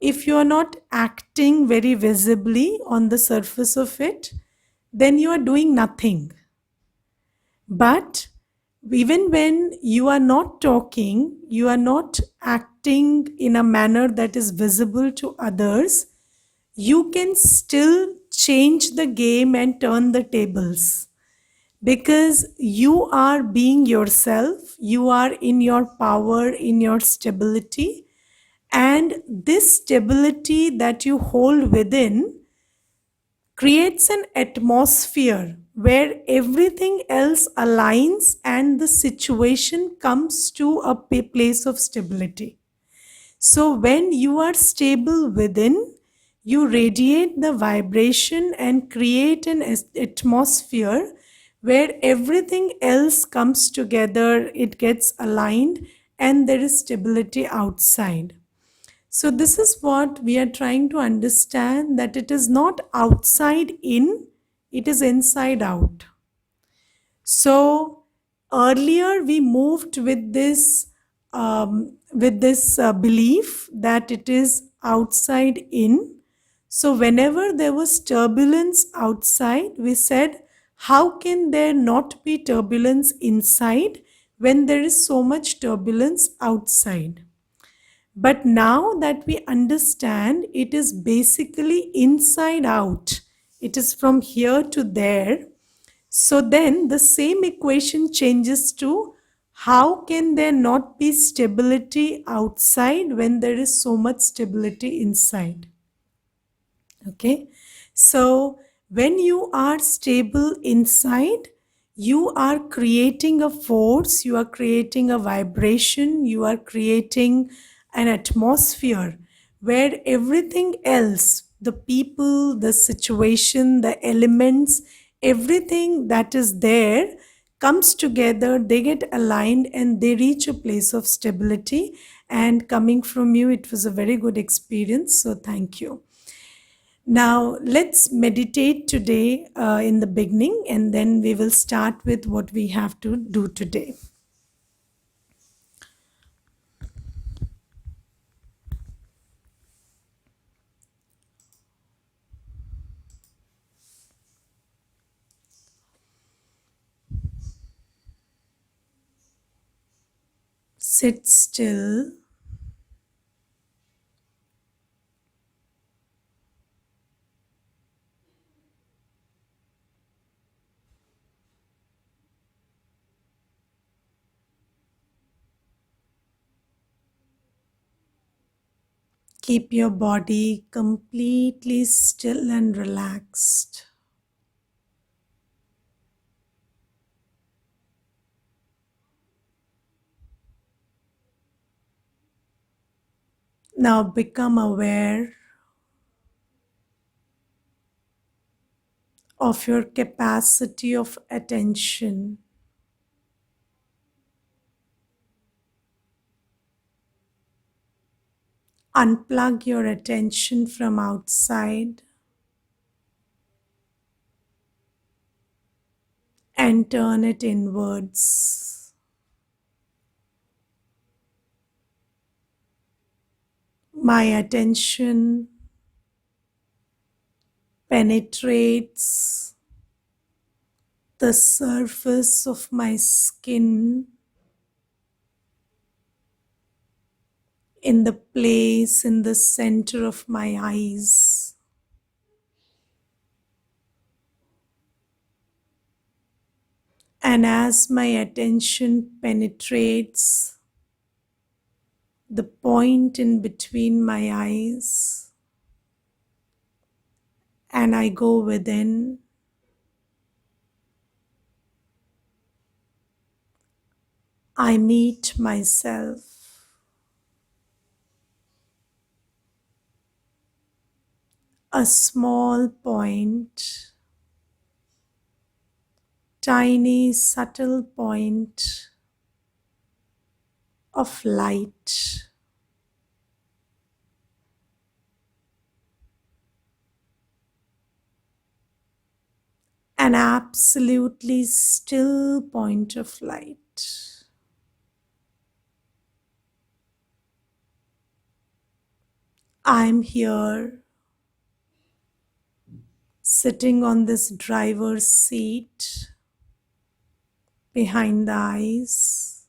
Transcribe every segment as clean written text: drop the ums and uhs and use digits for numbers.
If you are not acting very visibly on the surface of it, then you are doing nothing. But even when you are not talking, you are not acting in a manner that is visible to others, you can still change the game and turn the tables, because you are being yourself, you are in your power, in your stability, and this stability that you hold within creates an atmosphere where everything else aligns and the situation comes to a place of stability. So, when you are stable within, you radiate the vibration and create an atmosphere where everything else comes together, it gets aligned, and there is stability outside. So, this is what we are trying to understand, that it is not outside in, it is inside out. So earlier we moved with this belief that it is outside in. So whenever there was turbulence outside, we said, how can there not be turbulence inside when there is so much turbulence outside? But now that we understand it is basically inside out, it is from here to there. So then the same equation changes to, how can there not be stability outside when there is so much stability inside? Okay. So when you are stable inside, you are creating a force, you are creating a vibration, you are creating an atmosphere where everything else, the people, the situation, the elements, everything that is there comes together, they get aligned, and they reach a place of stability. And coming from you, it was a very good experience. So thank you. Now, let's meditate today in the beginning, and then we will start with what we have to do today. Sit still. Keep your body completely still and relaxed. Now become aware of your capacity of attention. Unplug your attention from outside and turn it inwards. My attention penetrates the surface of my skin, in the place in the center of my eyes. And as my attention penetrates the point in between my eyes, and I go within, I meet myself. A small point, tiny, subtle point of light. An absolutely still point of light. I'm here sitting on this driver's seat behind the eyes,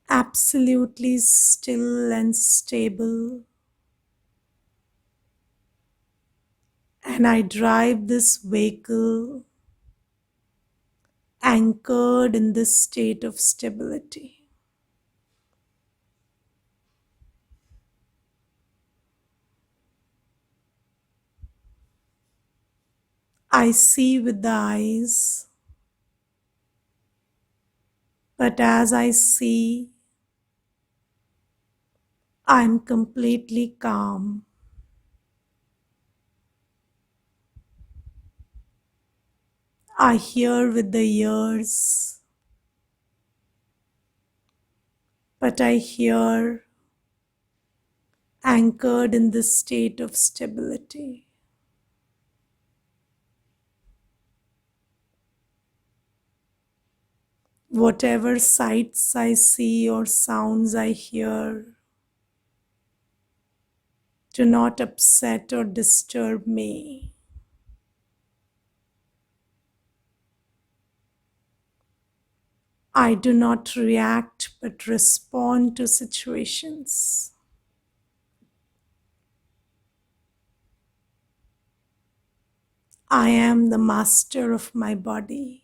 absolutely still and stable. And I drive this vehicle anchored in this state of stability. I see with the eyes, but as I see, I'm completely calm. I hear with the ears, but I hear anchored in this state of stability. Whatever sights I see or sounds I hear do not upset or disturb me. I do not react but respond to situations. I am the master of my body.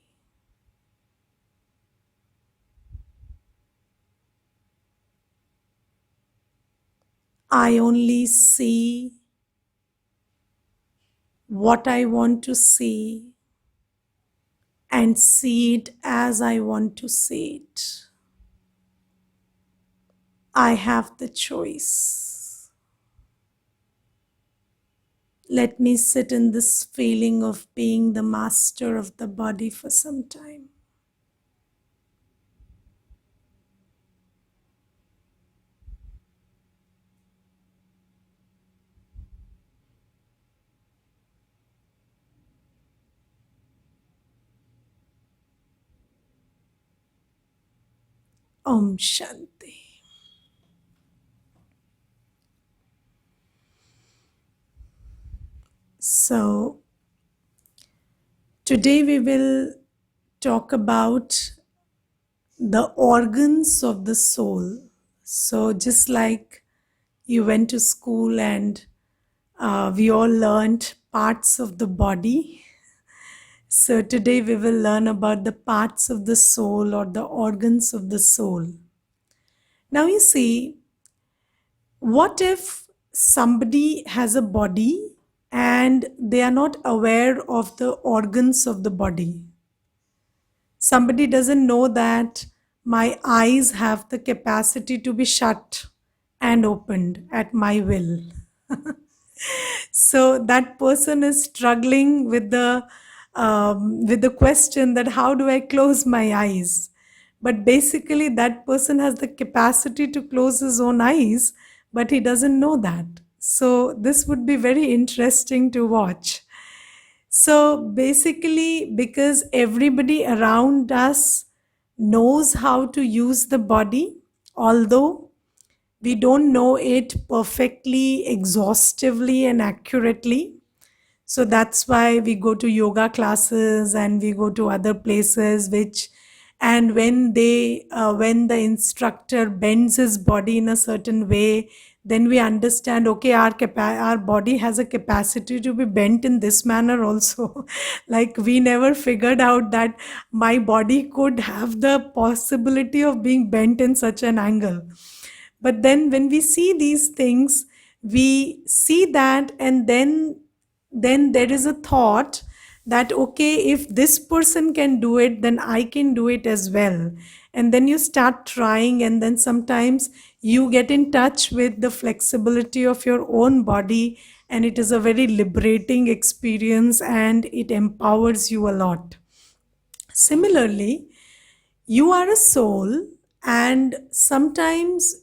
I only see what I want to see and see it as I want to see it. I have the choice. Let me sit in this feeling of being the master of the body for some time. Om Shanti. So, today we will talk about the organs of the soul. So, just like you went to school and we all learned parts of the body. So, today we will learn about the parts of the soul or the organs of the soul. Now, you see, what if somebody has a body and they are not aware of the organs of the body? Somebody doesn't know that my eyes have the capacity to be shut and opened at my will. So that person is struggling with the question that how do I close my eyes? But basically, that person has the capacity to close his own eyes, but he doesn't know that. So this would be very interesting to watch. So basically, because everybody around us knows how to use the body, although we don't know it perfectly, exhaustively, and accurately. So that's why we go to yoga classes and we go to other places, which, and when the instructor bends his body in a certain way, then we understand, okay, our body has a capacity to be bent in this manner also. Like we never figured out that my body could have the possibility of being bent in such an angle. But then when we see these things, we see that, and then there is a thought that okay, if this person can do it, then I can do it as well. And then you start trying, and then sometimes you get in touch with the flexibility of your own body, and it is a very liberating experience and it empowers you a lot. Similarly, you are a soul, and sometimes,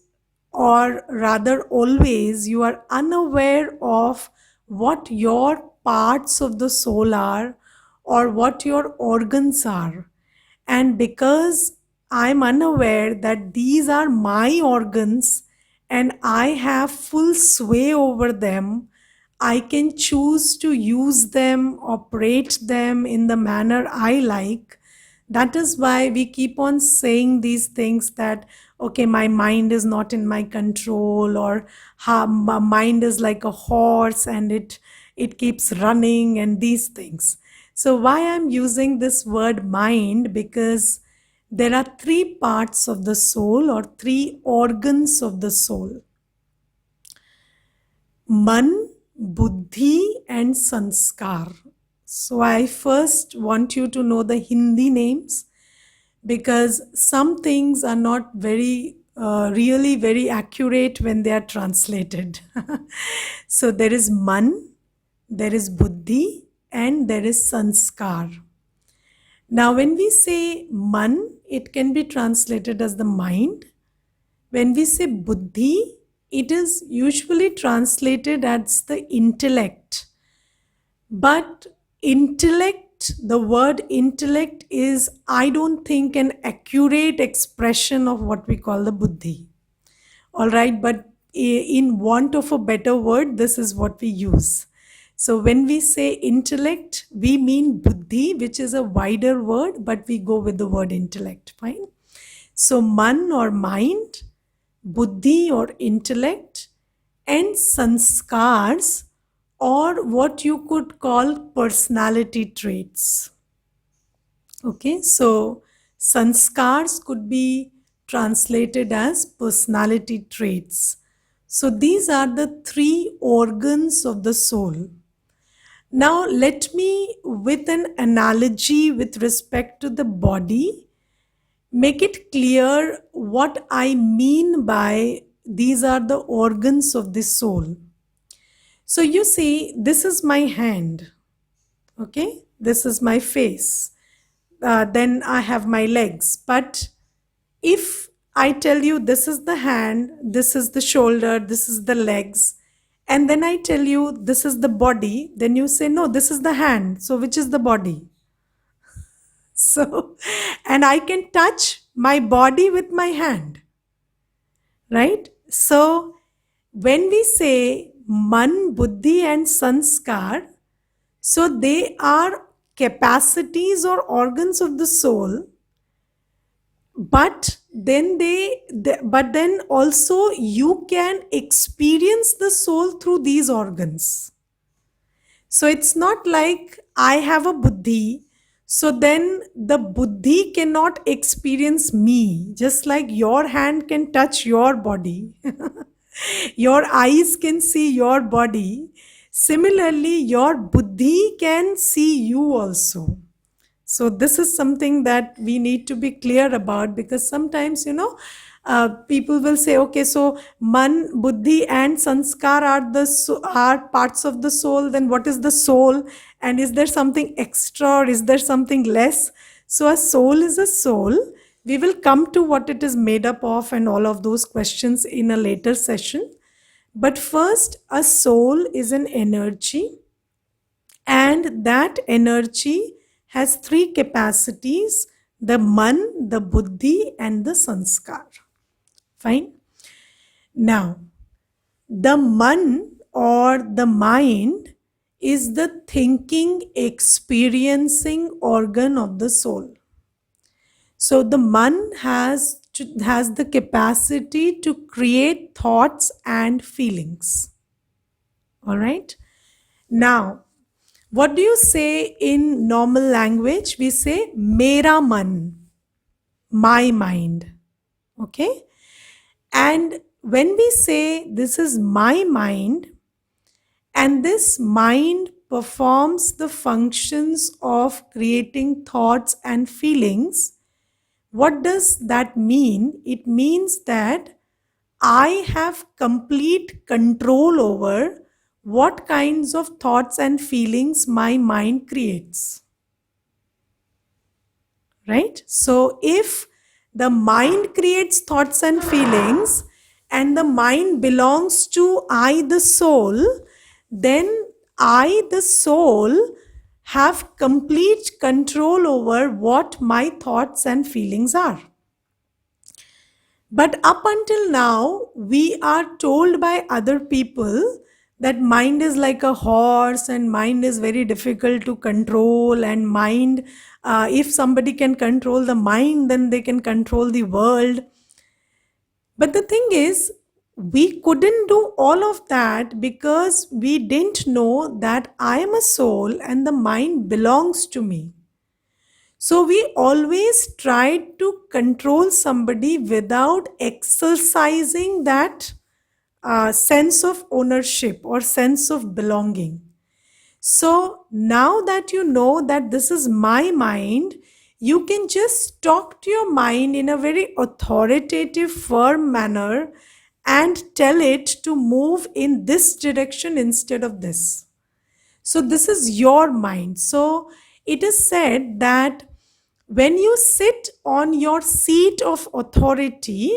or rather always, you are unaware of what your parts of the soul are or what your organs are. And because I'm unaware that these are my organs and I have full sway over them. I can choose to use them, operate them in the manner I like. That is why we keep on saying these things that, okay, my mind is not in my control, or how my mind is like a horse and it keeps running, and these things. So, why I'm using this word mind? Because there are three parts of the soul, or three organs of the soul: Man, Buddhi, and Sanskar. So, I first want you to know the Hindi names, because some things are not really very accurate when they are translated. So, there is Man, there is Buddhi, and there is Sanskar. Now, when we say Man, it can be translated as the mind. When we say Buddhi, it is usually translated as the intellect. But intellect, the word intellect is, I don't think, an accurate expression of what we call the Buddhi. All right, but in want of a better word, this is what we use. So when we say intellect, we mean Buddhi, which is a wider word, but we go with the word intellect. Fine. So Man or mind, Buddhi or intellect, and sanskars, or what you could call personality traits. Okay, so sanskars could be translated as personality traits. So these are the three organs of the soul. Now, let me, with an analogy with respect to the body, make it clear what I mean by these are the organs of the soul. So, you see, this is my hand, okay? This is my face. Then I have my legs. But if I tell you this is the hand, this is the shoulder, this is the legs, and then I tell you this is the body, then you say, no, this is the hand. So, which is the body? So, and I can touch my body with my hand, right? So, when we say Man, Buddhi, and Sanskar, so they are capacities or organs of the soul, but then also you can experience the soul through these organs. So it's not like I have a buddhi, so then the buddhi cannot experience me, just like your hand can touch your body. Your eyes can see your body. Similarly, your buddhi can see you also. So this is something that we need to be clear about, because sometimes, people will say, okay, so Man, Buddhi, and Sanskar are are parts of the soul. Then what is the soul? And is there something extra, or is there something less? So a soul is a soul. We will come to what it is made up of and all of those questions in a later session. But first, a soul is an energy, and that energy has three capacities: the Man, the Buddhi, and the Sanskar. Fine. Now, the Man or the mind is the thinking, experiencing organ of the soul. So, the Man has the capacity to create thoughts and feelings. All right. Now, what do you say in normal language? We say mera man, my mind. Okay. And when we say this is my mind, and this mind performs the functions of creating thoughts and feelings, what does that mean? It means that I have complete control over what kinds of thoughts and feelings my mind creates. Right? So, if the mind creates thoughts and feelings, and the mind belongs to I, the soul, then I, the soul, have complete control over what my thoughts and feelings are. But up until now, we are told by other people that mind is like a horse and mind is very difficult to control. And mind, if somebody can control the mind, then they can control the world. But the thing is, we couldn't do all of that because we didn't know that I am a soul and the mind belongs to me. So we always tried to control somebody without exercising that sense of ownership or sense of belonging. So now that you know that this is my mind, you can just talk to your mind in a very authoritative, firm manner and tell it to move in this direction instead of this. So this is your mind. So it is said that when you sit on your seat of authority,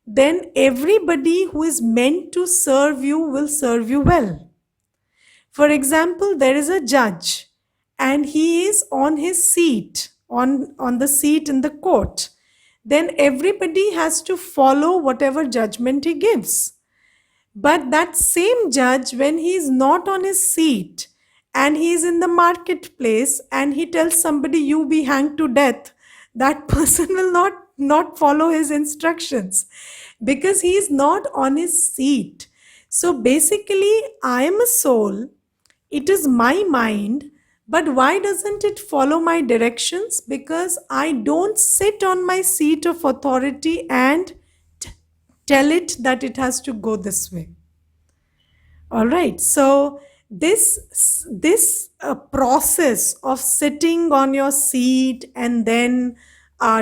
then everybody who is meant to serve you will serve you well. For example, there is a judge and he is on his seat, on the seat in the court. Then everybody has to follow whatever judgment he gives. But that same judge, when he is not on his seat and he is in the marketplace and he tells somebody, you be hanged to death, that person will not follow his instructions because he is not on his seat. So basically, I am a soul, it is my mind, but why doesn't it follow my directions? Because I don't sit on my seat of authority and tell it that it has to go this way. All right. So this process of sitting on your seat and then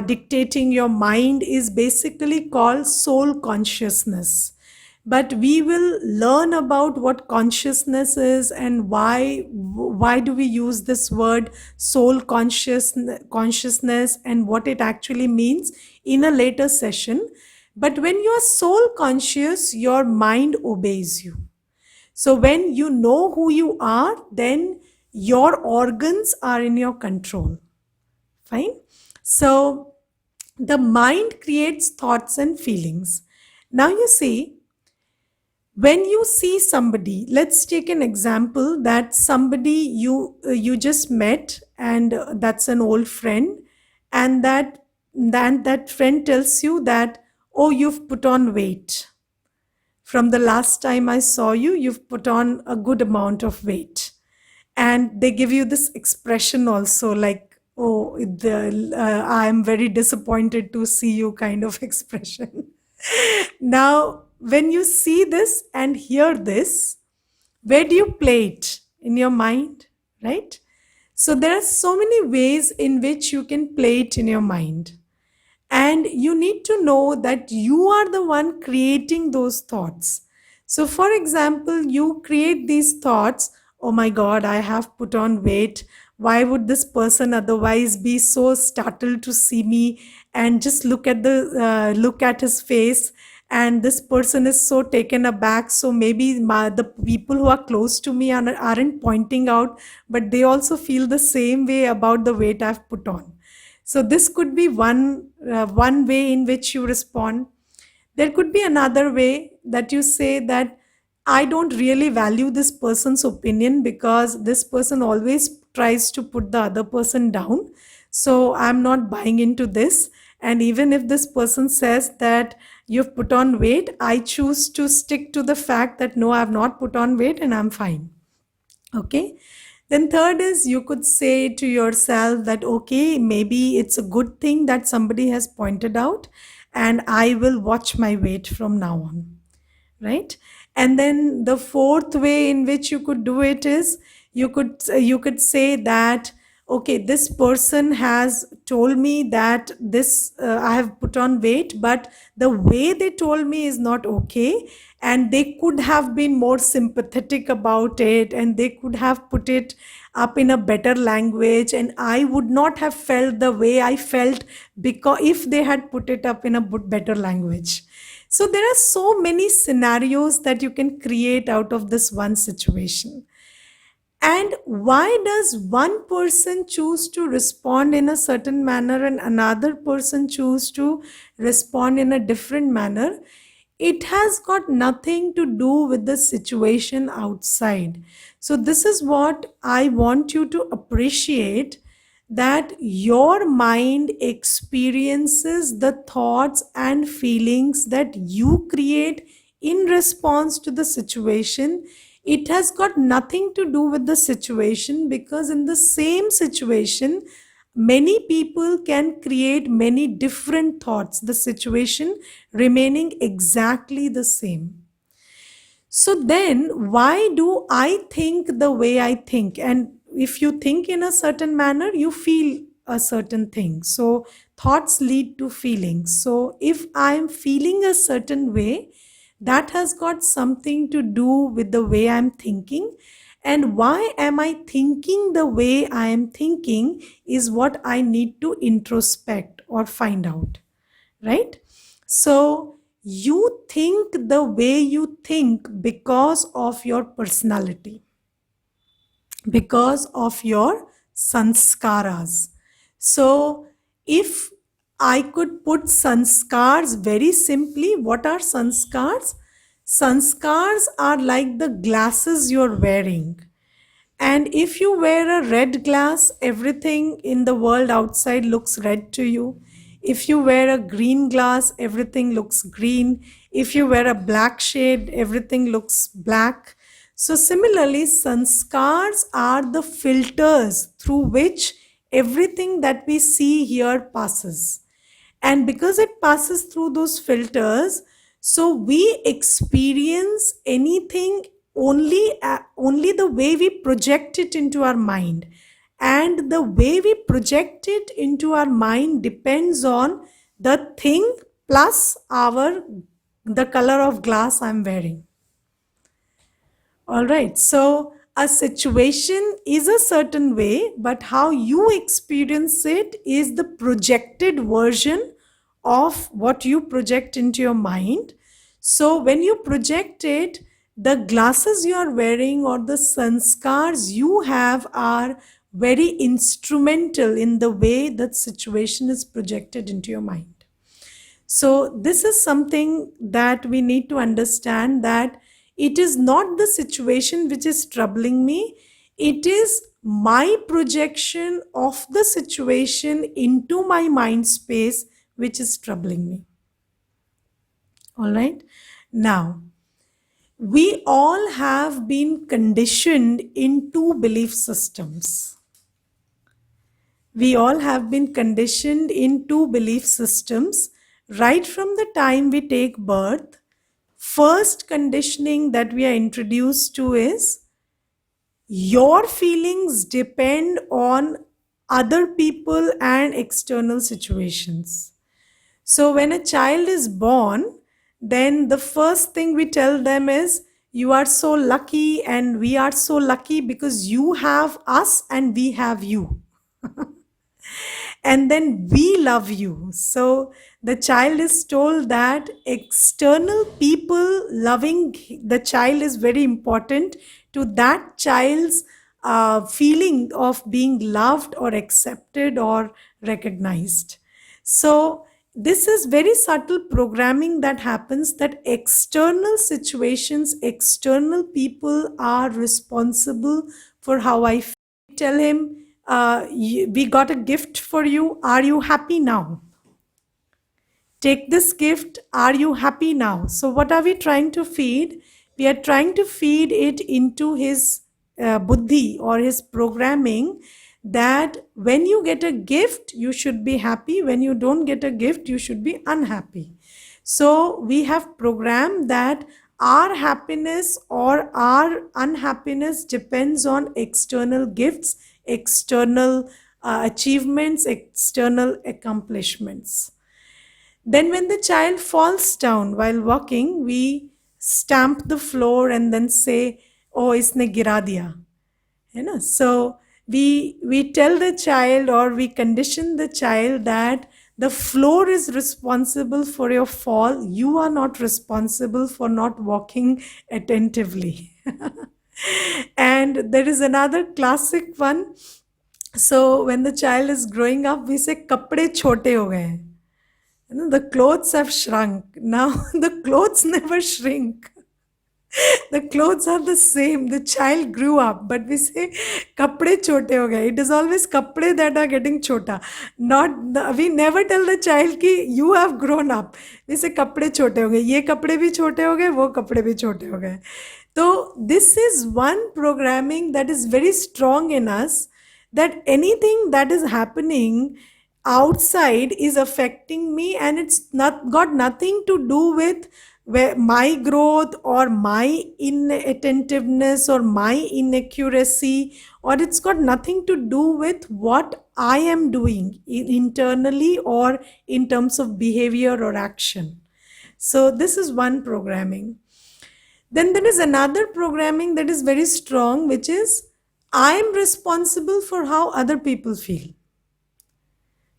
dictating your mind is basically called soul consciousness. But we will learn about what consciousness is and why do we use this word soul consciousness and what it actually means in a later session. But when you are soul conscious, your mind obeys you. So when you know who you are, then your organs are in your control. Fine. So the mind creates thoughts and feelings. Now you see, when you see somebody, let's take an example that somebody you just met and that's an old friend, and that friend tells you that, oh, you've put on weight. From the last time I saw you, you've put on a good amount of weight. And they give you this expression also like, oh, I'm very disappointed to see you kind of expression. Now, when you see this and hear this, where do you play it? In your mind, right? So there are so many ways in which you can play it in your mind. And you need to know that you are the one creating those thoughts. So, for example, you create these thoughts, oh my God, I have put on weight. Why would this person otherwise be so startled to see me? And just look at his face. And this person is so taken aback. So maybe the people who are close to me aren't pointing out, but they also feel the same way about the weight I've put on. So this could be one way in which you respond. There could be another way that you say that I don't really value this person's opinion because this person always tries to put the other person down. So I'm not buying into this. And even if this person says that you've put on weight, I choose to stick to the fact that no, I've not put on weight and I'm fine. Okay. Then third is you could say to yourself that, okay, maybe it's a good thing that somebody has pointed out and I will watch my weight from now on. Right. And then the fourth way in which you could do it is you could say that, okay, this person has told me that this I have put on weight, but the way they told me is not okay, and they could have been more sympathetic about it and they could have put it up in a better language, and I would not have felt the way I felt because if they had put it up in a better language. So there are so many scenarios that you can create out of this one situation. And why does one person choose to respond in a certain manner and another person choose to respond in a different manner? It has got nothing to do with the situation outside. So, this is what I want you to appreciate, that your mind experiences the thoughts and feelings that you create in response to the situation. It has got nothing to do with the situation, because in the same situation many people can create many different thoughts, the situation remaining exactly the same. So then, why do I think the way I think? And if you think in a certain manner, you feel a certain thing. So thoughts lead to feelings. So if I'm feeling a certain way, that has got something to do with the way I'm thinking. And why am I thinking the way I am thinking is what I need to introspect or find out, right? So you think the way you think because of your personality, because of your sanskaras. So if I could put sanskars very simply, what are sanskars? Sanskars are like the glasses you're wearing. And if you wear a red glass, everything in the world outside looks red to you. If you wear a green glass, everything looks green. If you wear a black shade, everything looks black. So, similarly, sanskars are the filters through which everything that we see here passes. And because it passes through those filters, so we experience anything only the way we project it into our mind. And the way we project it into our mind depends on the thing plus our the color of glass I'm wearing. All right. So a situation is a certain way, but how you experience it is the projected version of what you project into your mind. So when you project it, the glasses you are wearing or the sanskars you have are very instrumental in the way that situation is projected into your mind. So, this is something that we need to understand, that it is not the situation which is troubling me, it is my projection of the situation into my mind space which is troubling me. All right. Now, we all have been conditioned into belief systems. We all have been conditioned in two belief systems right from the time we take birth. First conditioning that we are introduced to is your feelings depend on other people and external situations. So when a child is born, then the first thing we tell them is, you are so lucky and we are so lucky because you have us and we have you. And then we love you. So the child is told that external people loving the child is very important to that child's feeling of being loved or accepted or recognized. So this is very subtle programming that happens, that external situations, external people are responsible for how I feel. Tell him, we got a gift for you. Are you happy now? Take this gift. Are you happy now? So, what are we trying to feed? We are trying to feed it into his buddhi or his programming, that when you get a gift, you should be happy. When you don't get a gift, you should be unhappy. So, we have programmed that our happiness or our unhappiness depends on external gifts, external achievements, external accomplishments. Then, when the child falls down while walking, we stamp the floor and then say, "Oh, isne gira diya." So we tell the child, or we condition the child, that the floor is responsible for your fall. You are not responsible for not walking attentively. And there is another classic one. So when the child is growing up, we say kapde chote ho gaye hain. The clothes have shrunk. Now the clothes never shrink. The clothes are the same. The child grew up, but we say kapde chote ho gaye. It is always kapde that are getting chota. We never tell the child ki you have grown up. We say kapde chote ho gaye. Ye kapde bhi chote ho gaye, wo kapde bhi chote ho gaye. So this is one programming that is very strong in us, that anything that is happening outside is affecting me, and it's not got nothing to do with where my growth or my inattentiveness or my inaccuracy, or it's got nothing to do with what I am doing internally or in terms of behavior or action. So this is one programming. Then there is another programming that is very strong, which is I am responsible for how other people feel.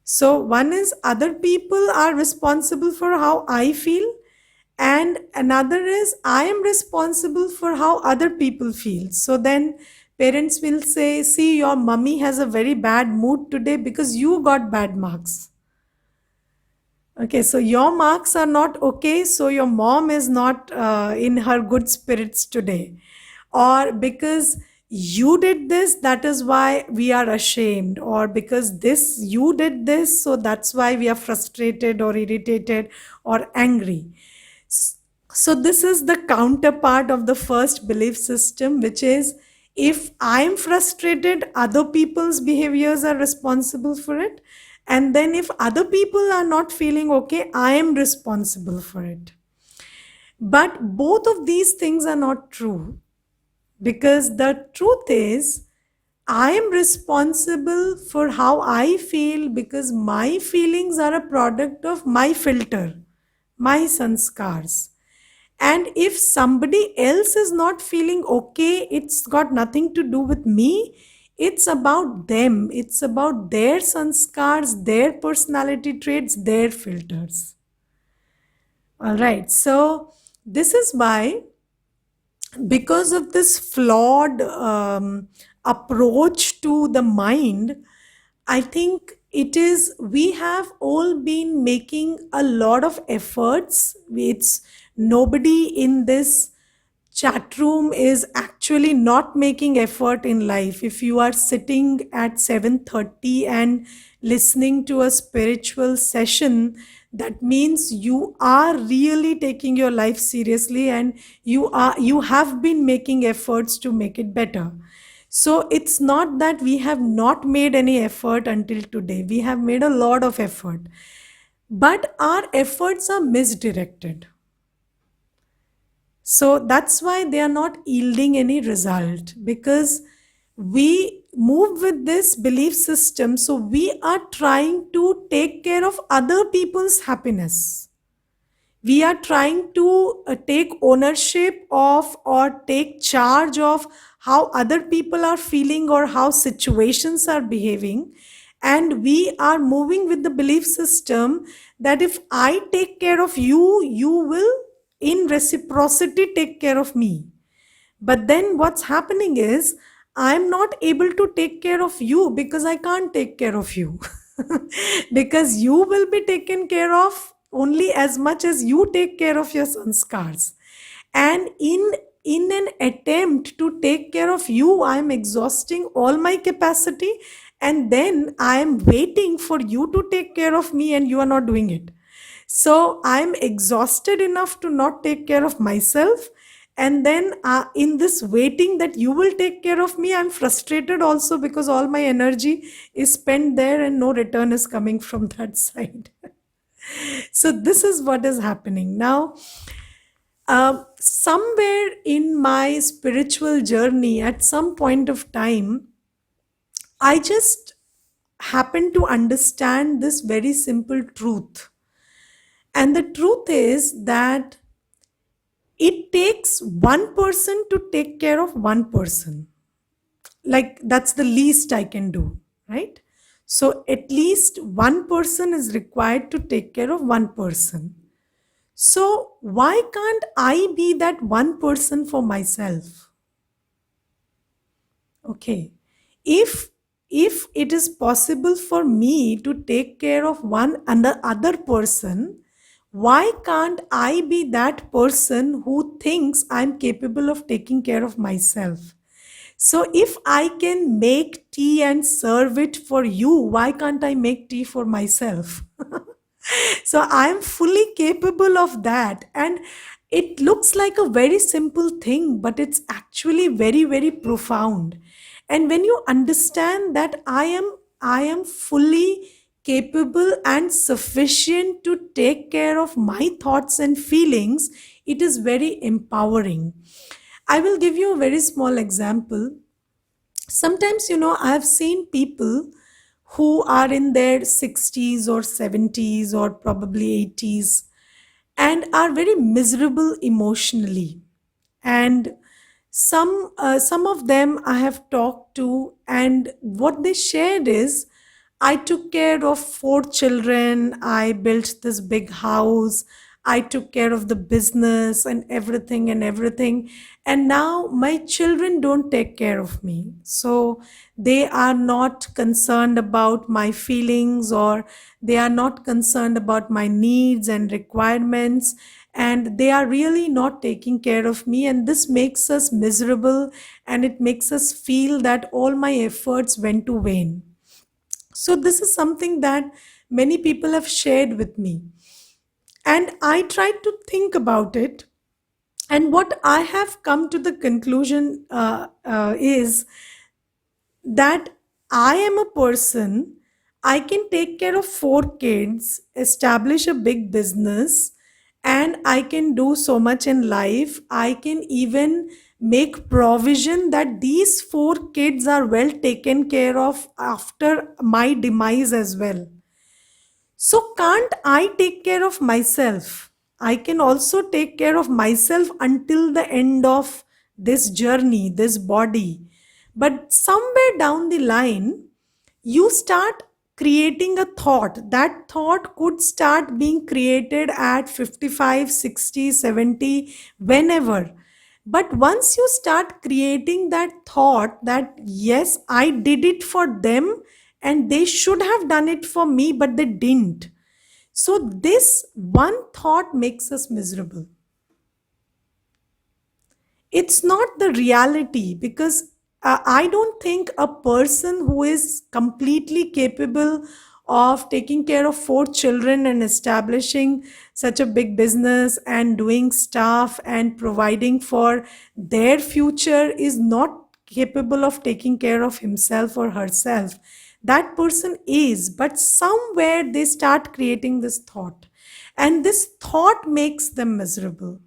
So one is other people are responsible for how I feel, and another is I am responsible for how other people feel. So then parents will say, see, your mummy has a very bad mood today because you got bad marks. Okay, so your marks are not okay, so your mom is not in her good spirits today. Or because you did this, that is why we are ashamed. Or because you did this, so that's why we are frustrated or irritated or angry. So, this is the counterpart of the first belief system, which is if I'm frustrated, other people's behaviors are responsible for it. And then, if other people are not feeling okay, I am responsible for it. But both of these things are not true, because the truth is, I am responsible for how I feel because my feelings are a product of my filter, my sanskars. And if somebody else is not feeling okay, it's got nothing to do with me. It's about them. It's about their sanskars, their personality traits, their filters. All right. So, this is why, because of this flawed approach to the mind, I think we have all been making a lot of efforts. It's nobody in this chat room is actually not making effort in life. If you are sitting at 7:30 and listening to a spiritual session, that means you are really taking your life seriously, and you have been making efforts to make it better. So it's not that we have not made any effort until today. We have made a lot of effort, but our efforts are misdirected. So that's why they are not yielding any result, because we move with this belief system. So we are trying to take care of other people's happiness. We are trying to take ownership of or take charge of how other people are feeling or how situations are behaving. And we are moving with the belief system that if I take care of you, you will, in reciprocity, take care of me. But then what's happening is I'm not able to take care of you because I can't take care of you. Because you will be taken care of only as much as you take care of your sanskars. And in an attempt to take care of you, I am exhausting all my capacity, and then I am waiting for you to take care of me, and you are not doing it. So I'm exhausted enough to not take care of myself. And then in this waiting that you will take care of me, I'm frustrated also because all my energy is spent there and no return is coming from that side. So this is what is happening. Now, somewhere in my spiritual journey, at some point of time, I just happened to understand this very simple truth. And the truth is that it takes one person to take care of one person. Like, that's the least I can do, right? So, at least one person is required to take care of one person. So, why can't I be that one person for myself? Okay. If it is possible for me to take care of one and the other person, why can't I be that person who thinks I'm capable of taking care of myself? So if I can make tea and serve it for you, why can't I make tea for myself? So I'm fully capable of that. And it looks like a very simple thing, but it's actually very, very profound. And when you understand that I am fully capable and sufficient to take care of my thoughts and feelings, it is very empowering. I will give you a very small example. Sometimes, I have seen people who are in their 60s or 70s or probably 80s and are very miserable emotionally. And some of them I have talked to, and what they shared is, I took care of four children, I built this big house, I took care of the business and everything, and now my children don't take care of me. So they are not concerned about my feelings, or they are not concerned about my needs and requirements, and they are really not taking care of me, and this makes us miserable, and it makes us feel that all my efforts went to vain. So this is something that many people have shared with me, and I tried to think about it. And what I have come to the conclusion is that I am a person, I can take care of four kids, establish a big business, and I can do so much in life. I can even make provision that these four kids are well taken care of after my demise as well. So, can't I take care of myself? I can also take care of myself until the end of this journey, this body. But somewhere down the line, you start creating a thought. That thought could start being created at 55, 60, 70, whenever. But once you start creating that thought that, yes, I did it for them and they should have done it for me, but they didn't. So, this one thought makes us miserable. It's not the reality, because I don't think a person who is completely capable of taking care of four children and establishing such a big business and doing stuff and providing for their future is not capable of taking care of himself or herself. That person is, but somewhere they start creating this thought, and this thought makes them miserable.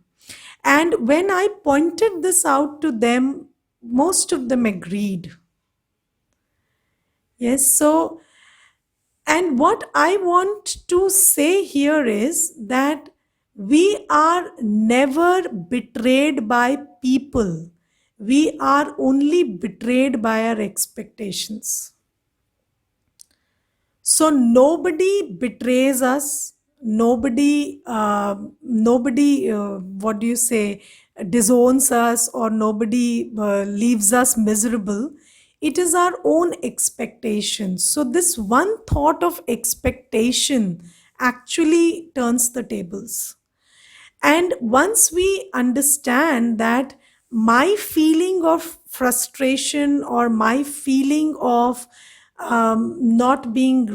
And when I pointed this out to them, most of them agreed. Yes, so, and what I want to say here is that we are never betrayed by people, we are only betrayed by our expectations. So nobody betrays us, nobody what do you say, disowns us, or nobody leaves us miserable. It is our own expectations. So this one thought of expectation actually turns the tables. And once we understand that my feeling of frustration, or my feeling of not being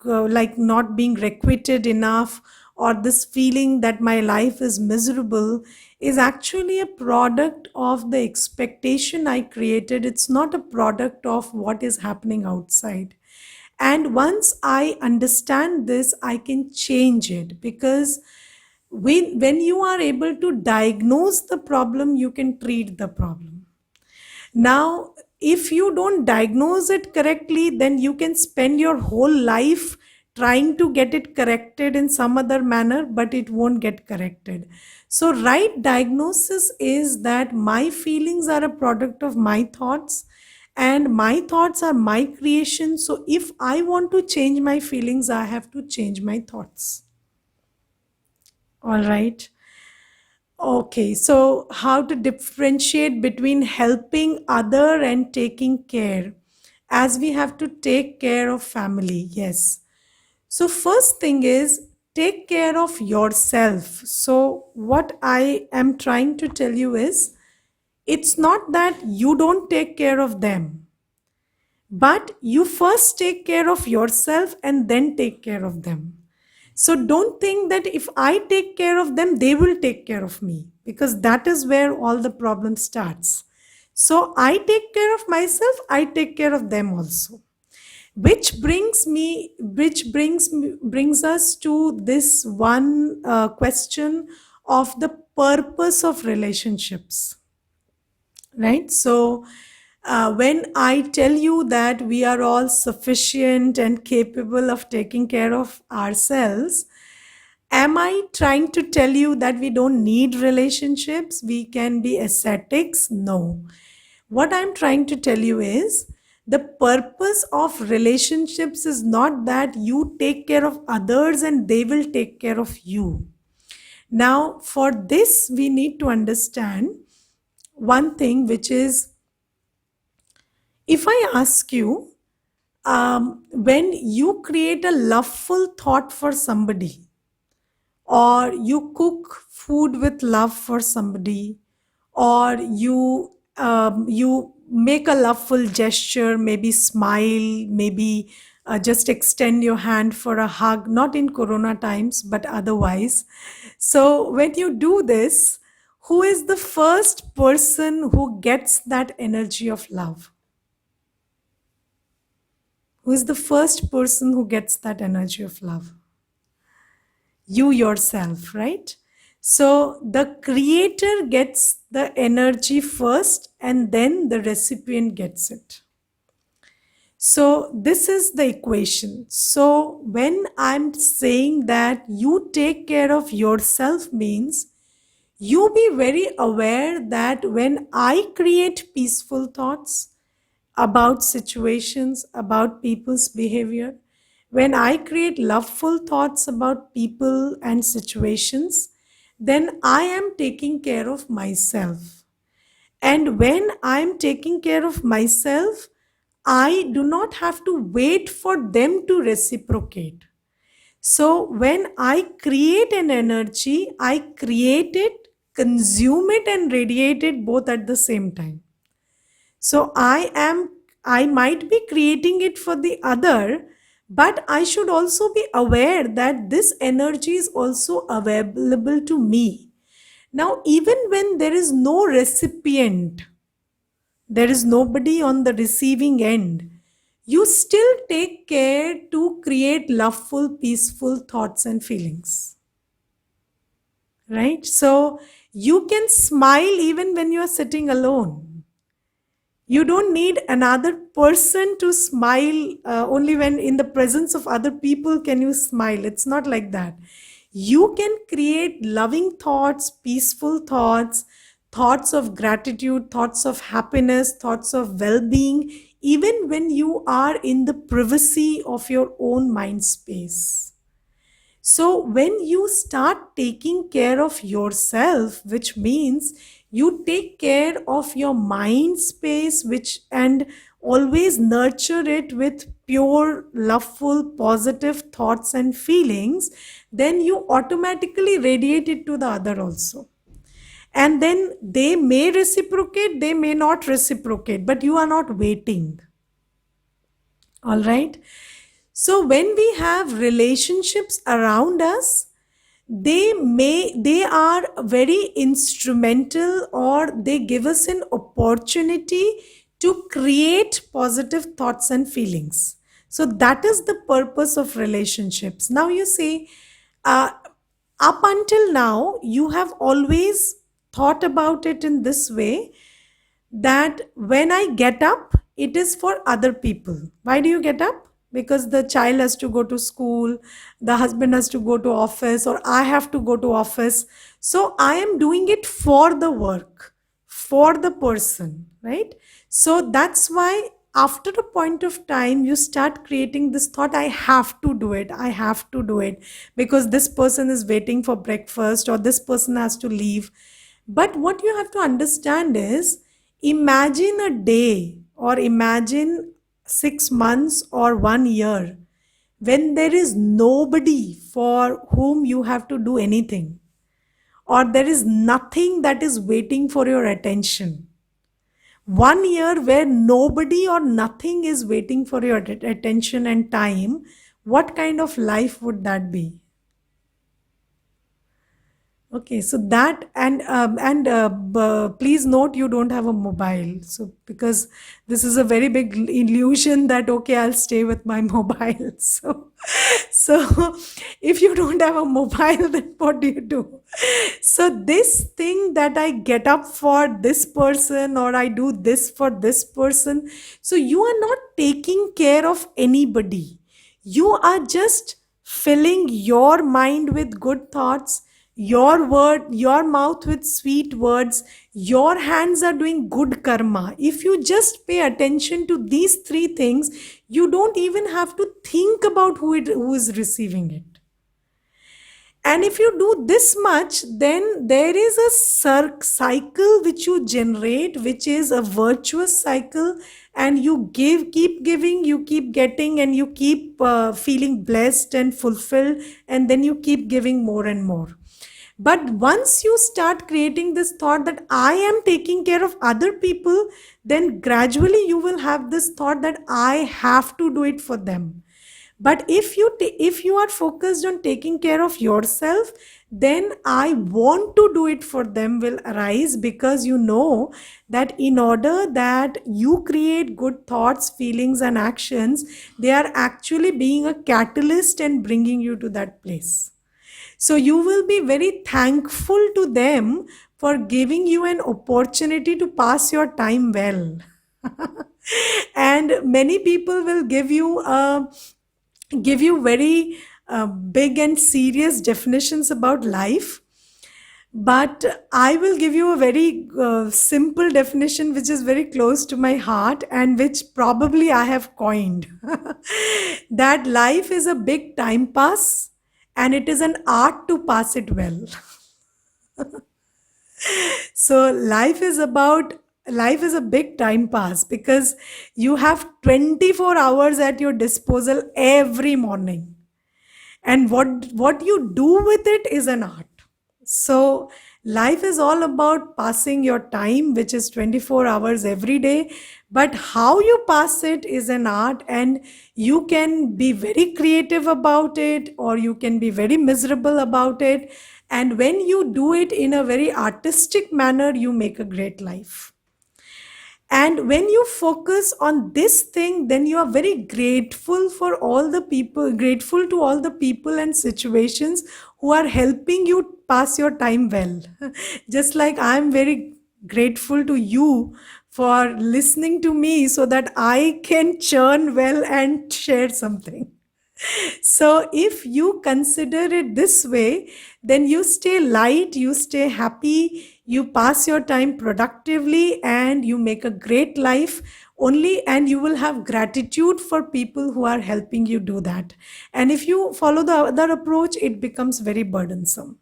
not being requited enough, or this feeling that my life is miserable, is actually a product of the expectation I created. It's not a product of what is happening outside. And once I understand this, I can change it, because when you are able to diagnose the problem, you can treat the problem. Now, if you don't diagnose it correctly, then you can spend your whole life trying to get it corrected in some other manner, but it won't get corrected. So right diagnosis is that my feelings are a product of my thoughts, and my thoughts are my creation. So if I want to change my feelings, I have to change my thoughts. All right. Okay, so how to differentiate between helping other and taking care? As we have to take care of family, yes. So first thing is take care of yourself. So what I am trying to tell you is it's not that you don't take care of them, but you first take care of yourself and then take care of them. So don't think that if I take care of them, they will take care of me, because that is where all the problem starts. So I take care of myself, I take care of them also. Which brings us to this one question of the purpose of relationships, right? So when I tell you that we are all sufficient and capable of taking care of ourselves, am I trying to tell you that we don't need relationships? We can be ascetics? No. What I'm trying to tell you is the purpose of relationships is not that you take care of others and they will take care of you. Now, for this, we need to understand one thing, which is if I ask you, when you create a loveful thought for somebody, or you cook food with love for somebody, or you make a loveful gesture, maybe smile, maybe just extend your hand for a hug, not in corona times but otherwise. So when you do this, who is the first person who gets that energy of love? Who is the first person who gets that energy of love? You yourself, right? So the creator gets the energy first and then the recipient gets it. So this is the equation. So when I'm saying that you take care of yourself means you be very aware that when I create peaceful thoughts about situations, about people's behavior, when I create loveful thoughts about people and situations, then I am taking care of myself. And when I am taking care of myself, I do not have to wait for them to reciprocate. So when I create an energy, I create it, consume it, and radiate it both at the same time. So I might be creating it for the other, but I should also be aware that this energy is also available to me. Now, even when there is no recipient, there is nobody on the receiving end, you still take care to create loveful, peaceful thoughts and feelings. Right? So you can smile even when you are sitting alone. You don't need another person to smile. Only when in the presence of other people can you smile. It's not like that. You can create loving thoughts, peaceful thoughts, thoughts of gratitude, thoughts of happiness, thoughts of well-being, even when you are in the privacy of your own mind space. So when you start taking care of yourself, which means you take care of your mind space, which and always nurture it with pure, loveful, positive thoughts and feelings, then you automatically radiate it to the other also. And then they may reciprocate, they may not reciprocate, but you are not waiting. All right. So when we have relationships around us, they are very instrumental, or they give us an opportunity to create positive thoughts and feelings. So that is the purpose of relationships. Now you see, uh, up until now you have always thought about it in this way, that when I get up, it is for other people. Why do you get up? Because the child has to go to school, the husband has to go to office, or I have to go to office. So I am doing it for the work, for the person, right? So that's why after a point of time, you start creating this thought, I have to do it, I have to do it, because this person is waiting for breakfast or this person has to leave. But what you have to understand is, imagine a day or imagine 6 months or 1 year when there is nobody for whom you have to do anything, or there is nothing that is waiting for your attention. 1 year where nobody or nothing is waiting for your attention and time, what kind of life would that be? Okay, so that, please note, you don't have a mobile. So because this is a very big illusion that okay, I'll stay with my mobile. So if you don't have a mobile, then what do you do? So this thing that I get up for this person or I do this for this person, so you are not taking care of anybody. You are just filling your mind with good thoughts, your mouth with sweet words, your hands are doing good karma. If you just pay attention to these three things, you don't even have to think about who is receiving it. And if you do this much, then there is a cycle which you generate, which is a virtuous cycle, and you keep giving, you keep getting, and you keep feeling blessed and fulfilled, and then you keep giving more and more. But once you start creating this thought that I am taking care of other people, then gradually you will have this thought that I have to do it for them. But if you are focused on taking care of yourself, then I want to do it for them will arise, because you know that in order that you create good thoughts, feelings and actions, they are actually being a catalyst and bringing you to that place. So you will be very thankful to them for giving you an opportunity to pass your time well. And many people will give you very big and serious definitions about life, but I will give you a very simple definition which is very close to my heart and which probably I have coined. That life is a big time pass and it is an art to pass it well. So life is a big time pass because you have 24 hours at your disposal every morning, and what you do with it is an art. So life is all about passing your time, which is 24 hours every day, but how you pass it is an art, and you can be very creative about it or you can be very miserable about it. And when you do it in a very artistic manner, you make a great life. And when you focus on this thing, then you are very grateful to all the people and situations who are helping you pass your time well. Just like I'm very grateful to you for listening to me so that I can churn well and share something. So, if you consider it this way, then you stay light, you stay happy, you pass your time productively, and you make a great life only. And you will have gratitude for people who are helping you do that. And if you follow the other approach, it becomes very burdensome.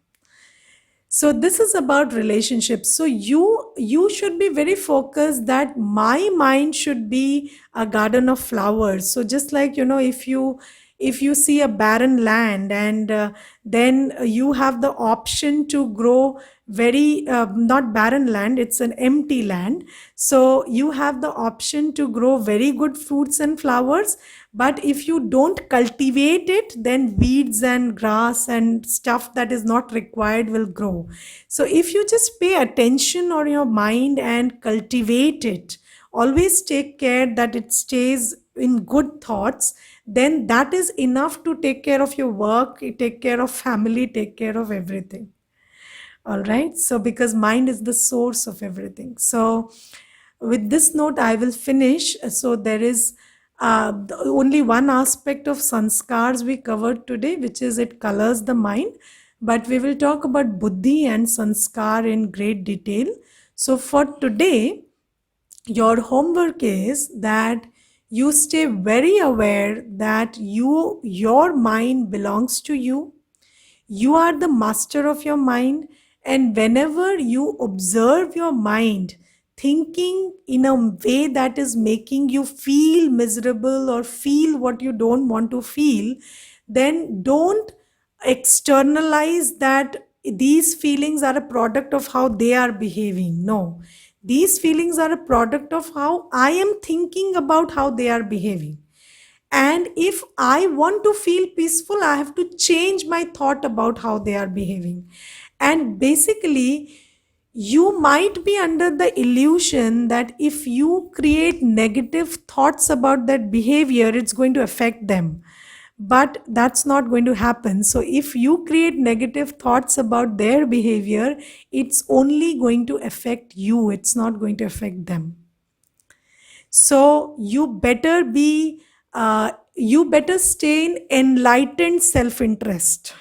So this is about relationships. So you should be very focused that my mind should be a garden of flowers. So just like, if you see a barren land, and then you have the option to grow very not barren land, it's an empty land. So you have the option to grow very good fruits and flowers, but if you don't cultivate it, then weeds and grass and stuff that is not required will grow. So if you just pay attention on your mind and cultivate it, always take care that it stays in good thoughts, then that is enough to take care of your work, take care of family, take care of everything. All right. So, because mind is the source of everything. So, with this note, I will finish. So, there is only one aspect of sanskars we covered today, which is it colors the mind. But we will talk about buddhi and sanskar in great detail. So, for today, your homework is that You stay very aware that your mind belongs to you. You are the master of your mind. And whenever you observe your mind thinking in a way that is making you feel miserable or feel what you don't want to feel, then don't externalize that these feelings are a product of how they are behaving. No, these feelings are a product of how I am thinking about how they are behaving. And if I want to feel peaceful, I have to change my thought about how they are behaving. And basically, you might be under the illusion that if you create negative thoughts about that behavior, it's going to affect them. But that's not going to happen. So, if you create negative thoughts about their behavior, it's only going to affect you, it's not going to affect them. So you better stay in enlightened self-interest.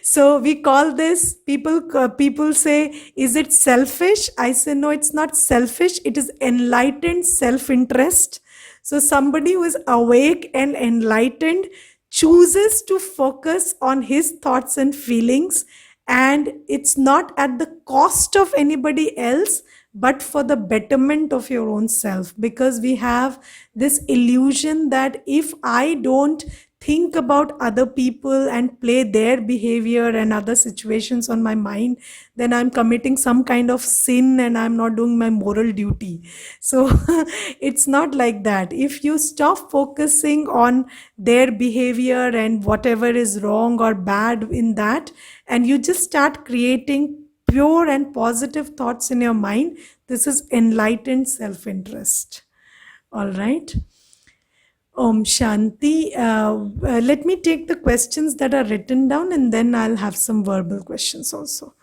So we call this, people say, is it selfish? I say no, it's not selfish, it is enlightened self-interest. So somebody who is awake and enlightened chooses to focus on his thoughts and feelings, and it's not at the cost of anybody else, but for the betterment of your own self. Because we have this illusion that if I don't think about other people and play their behavior and other situations on my mind, then I'm committing some kind of sin and I'm not doing my moral duty. So it's not like that. If you stop focusing on their behavior and whatever is wrong or bad in that, and you just start creating pure and positive thoughts in your mind, this is enlightened self interest. All right. Om Shanti. Let me take the questions that are written down and then I'll have some verbal questions also.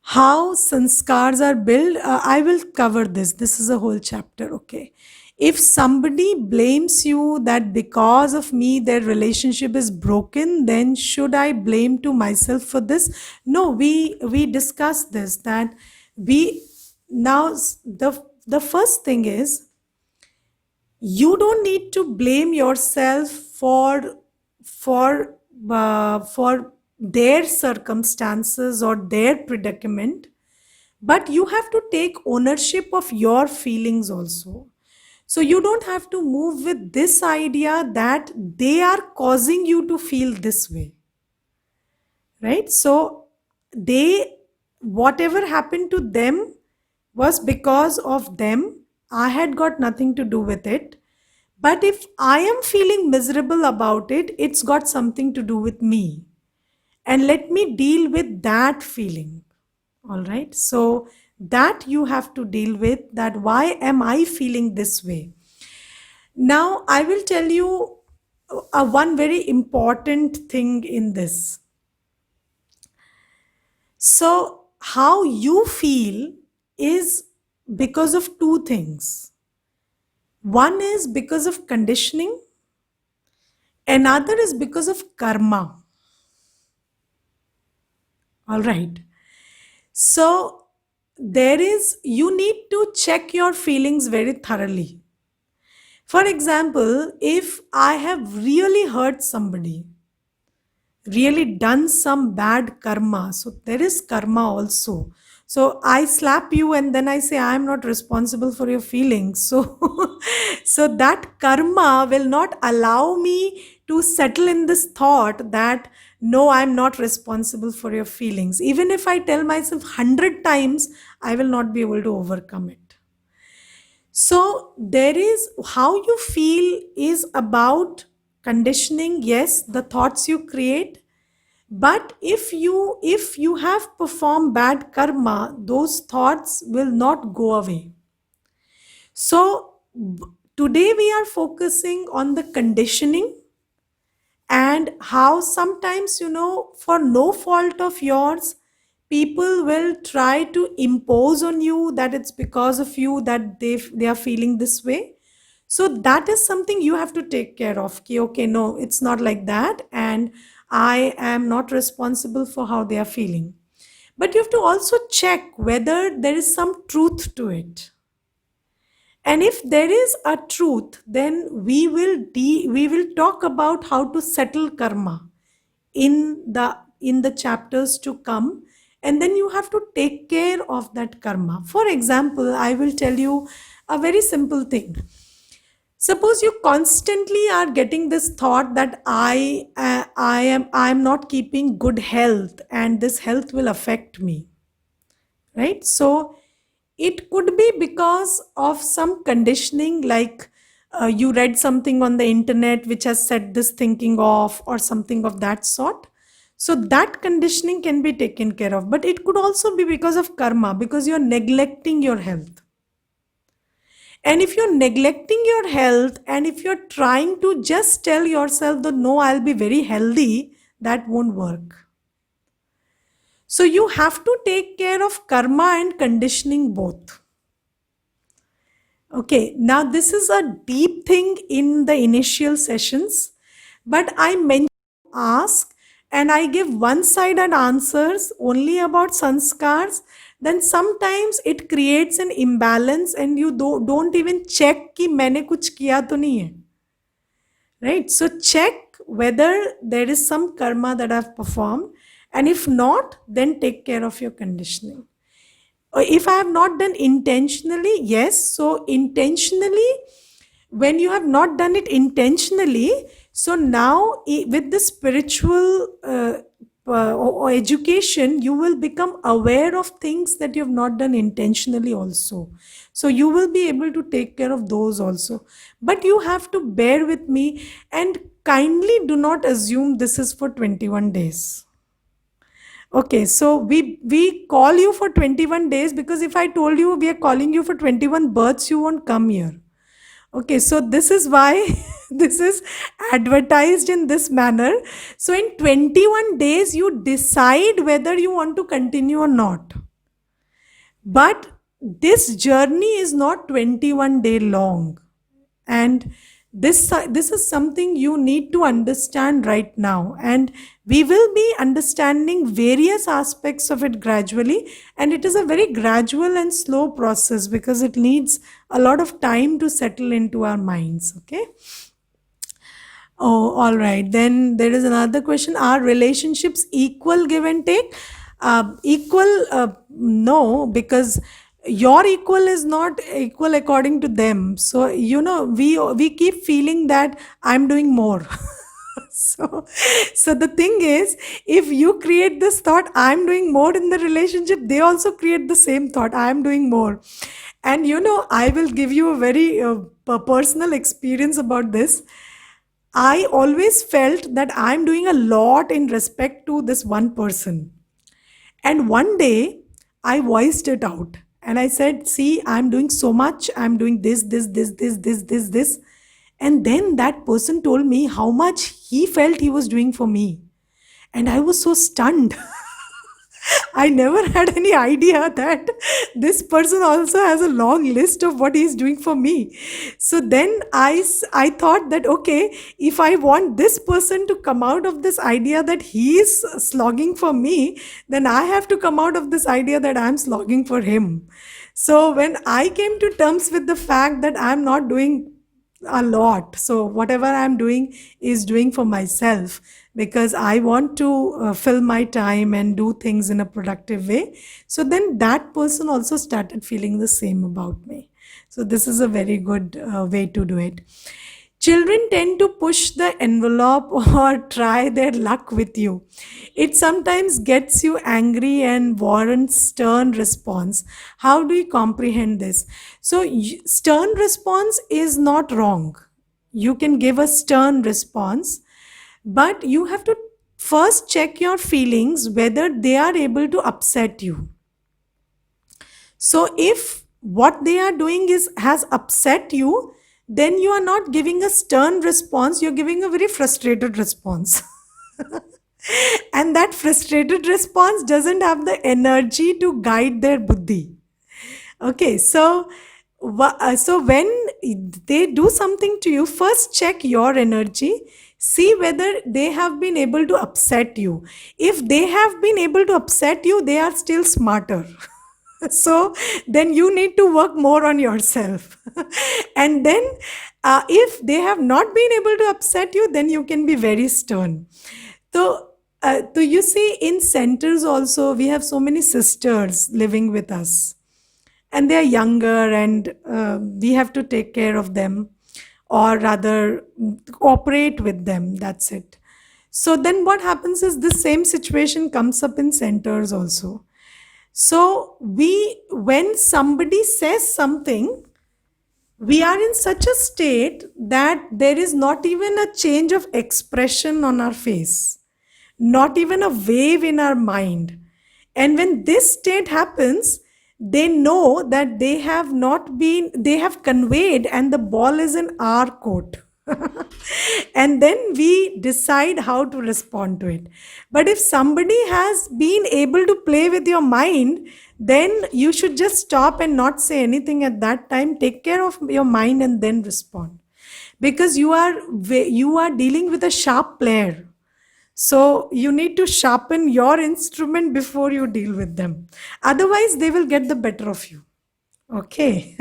How sanskars are built, I will cover this. This is a whole chapter, okay? If somebody blames you that because of me their relationship is broken, then should I blame to myself for this? No, we discussed this, that we now the first thing is, you don't need to blame yourself for their circumstances or their predicament, but you have to take ownership of your feelings also. So you don't have to move with this idea that they are causing you to feel this way, right? So they, whatever happened to them was because of them. I had got nothing to do with it. But if I am feeling miserable about it, it's got something to do with me. And let me deal with that feeling. All right. So that you have to deal with, that why am I feeling this way? Now I will tell you one very important thing in this. So how you feel is because of two things. One is because of conditioning, another is because of karma. All right. So you need to check your feelings very thoroughly. For example, if I have really hurt somebody, really done some bad karma, so there is karma also. So I slap you and then I say I am not responsible for your feelings. So so that karma will not allow me to settle in this thought that no, I'm not responsible for your feelings. Even if I tell myself 100 times, I will not be able to overcome it. So there is, how you feel is about conditioning, yes, the thoughts you create. But if you have performed bad karma, those thoughts will not go away. So today we are focusing on the conditioning, and how sometimes, for no fault of yours, people will try to impose on you that it's because of you that they are feeling this way. So that is something you have to take care of. Okay, no, it's not like that, and I am not responsible for how they are feeling. But you have to also check whether there is some truth to it. And if there is a truth, then we will talk about how to settle karma in the chapters to come. And then you have to take care of that karma. For example, I will tell you a very simple thing. Suppose you constantly are getting this thought that I am not keeping good health and this health will affect me, right? So it could be because of some conditioning, like you read something on the internet which has set this thinking off, or something of that sort. So that conditioning can be taken care of. But it could also be because of karma, because you're neglecting your health. And if you're neglecting your health, and if you're trying to just tell yourself that no, I'll be very healthy, that won't work. So you have to take care of karma and conditioning both. Okay, now this is a deep thing in the initial sessions, but I mentioned ask and I give one-sided answers only about sanskars, then sometimes it creates an imbalance and you don't even check कि मैंने कुछ किया तो नहीं है. Right? So check whether there is some karma that I've performed, and if not, then take care of your conditioning. Or if I have not done intentionally, yes, so intentionally, when you have not done it intentionally, so now with the spiritual or education, you will become aware of things that you have not done intentionally also. So you will be able to take care of those also. But you have to bear with me and kindly do not assume this is for 21 days. Okay, so we call you for 21 days, because if I told you we are calling you for 21 births, you won't come here. Okay, so this is why this is advertised in this manner. So in 21 days, you decide whether you want to continue or not. But this journey is not 21-day long. And this is something you need to understand right now. And we will be understanding various aspects of it gradually. And it is a very gradual and slow process, because it needs a lot of time to settle into our minds. Okay. Oh, all right. Then there is another question. Are relationships equal, give and take? No, because your equal is not equal according to them. So, we keep feeling that I'm doing more. So the thing is, if you create this thought, I'm doing more in the relationship, they also create the same thought, I'm doing more. And I will give you a very personal experience about this. I always felt that I'm doing a lot in respect to this one person. And one day I voiced it out and I said, see, I'm doing so much. I'm doing this. And then that person told me how much he felt he was doing for me. And I was so stunned. I never had any idea that this person also has a long list of what he's doing for me. So then I thought that, okay, if I want this person to come out of this idea that he is slogging for me, then I have to come out of this idea that I'm slogging for him. So when I came to terms with the fact that I'm not doing a lot, so whatever I'm doing is doing for myself, because I want to fill my time and do things in a productive way. So then that person also started feeling the same about me. So this is a very good way to do it. Children tend to push the envelope or try their luck with you. It sometimes gets you angry and warrants stern response. How do you comprehend this? So stern response is not wrong. You can give a stern response, but you have to first check your feelings whether they are able to upset you. So if what they are doing has upset you, then you are not giving a stern response, you're giving a very frustrated response. And that frustrated response doesn't have the energy to guide their buddhi. Okay, so when they do something to you, first check your energy, see whether they have been able to upset you. If they have been able to upset you, they are still smarter. So then you need to work more on yourself. And then if they have not been able to upset you, then you can be very stern. So you see, in centers also, we have so many sisters living with us, and they are younger, and we have to take care of them, or rather, cooperate with them. That's it. So then what happens is the same situation comes up in centers also. So when somebody says something, we are in such a state that there is not even a change of expression on our face, not even a wave in our mind. And when this state happens, they know that they have conveyed, and the ball is in our court. And then we decide how to respond to it. But if somebody has been able to play with your mind, then you should just stop and not say anything at that time. Take care of your mind and then respond, because you are dealing with a sharp player. So you need to sharpen your instrument before you deal with them. Otherwise, they will get the better of you. Okay.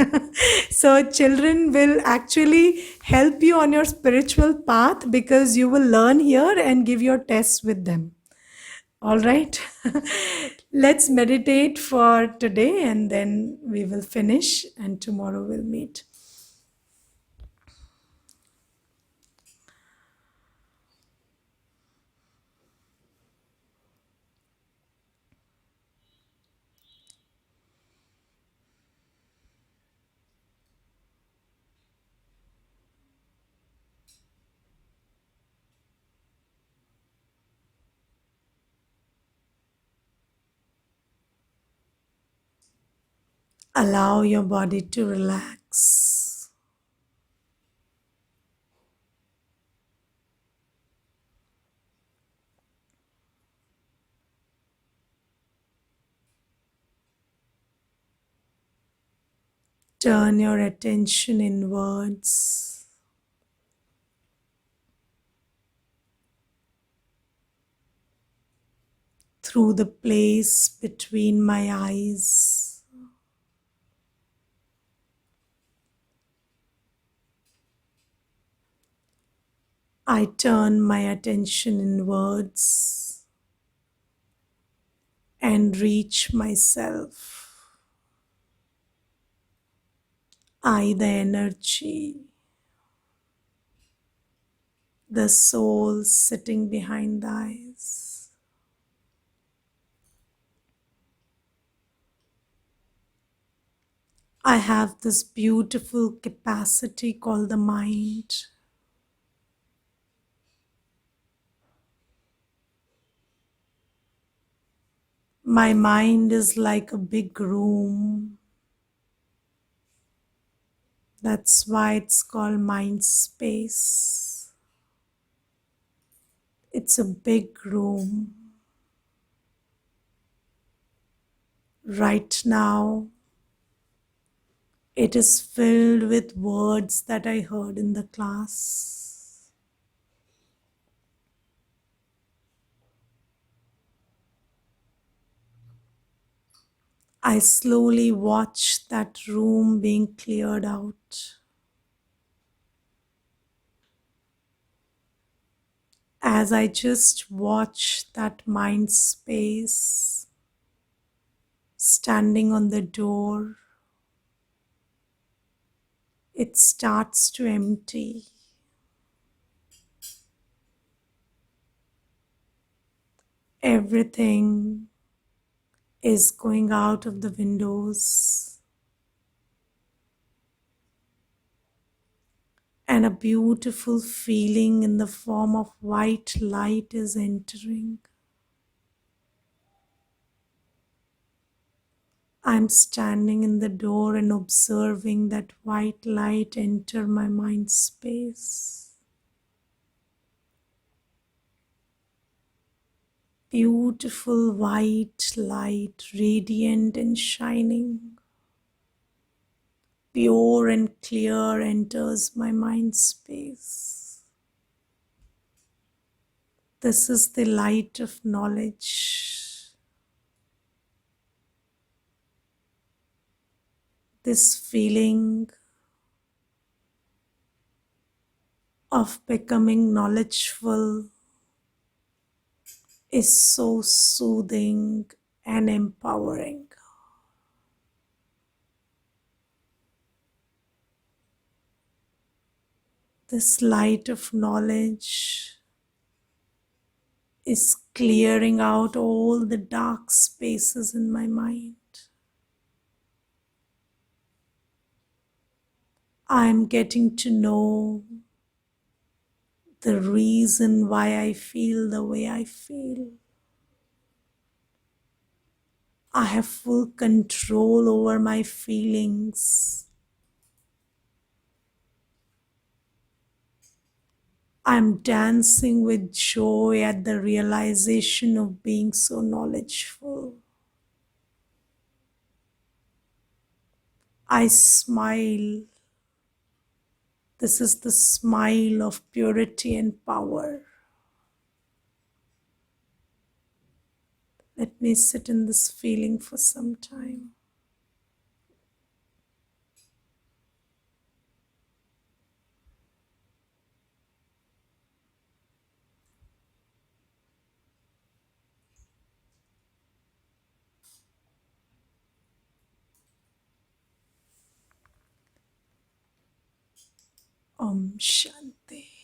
So children will actually help you on your spiritual path, because you will learn here and give your tests with them. All right. Let's meditate for today, and then we will finish, and tomorrow we'll meet. Allow your body to relax. Turn your attention inwards, through the place between my eyes. I turn my attention inwards and reach myself. I, the energy, the soul sitting behind the eyes. I have this beautiful capacity called the mind. My mind is like a big room. That's why it's called mind space. It's a big room. Right now, it is filled with words that I heard in the class. I slowly watch that room being cleared out. As I just watch that mind space standing on the door, it starts to empty. Everything is going out of the windows, and a beautiful feeling in the form of white light is entering. I'm standing in the door and observing that white light enter my mind space. Beautiful white light, radiant and shining, pure and clear, enters my mind space. This is the light of knowledge. This feeling of becoming knowledgeful is so soothing and empowering. This light of knowledge is clearing out all the dark spaces in my mind. I'm getting to know the reason why I feel the way I feel. I have full control over my feelings. I'm dancing with joy at the realization of being so knowledgeful. I smile. This is the smile of purity and power. Let me sit in this feeling for some time. Om Shanti.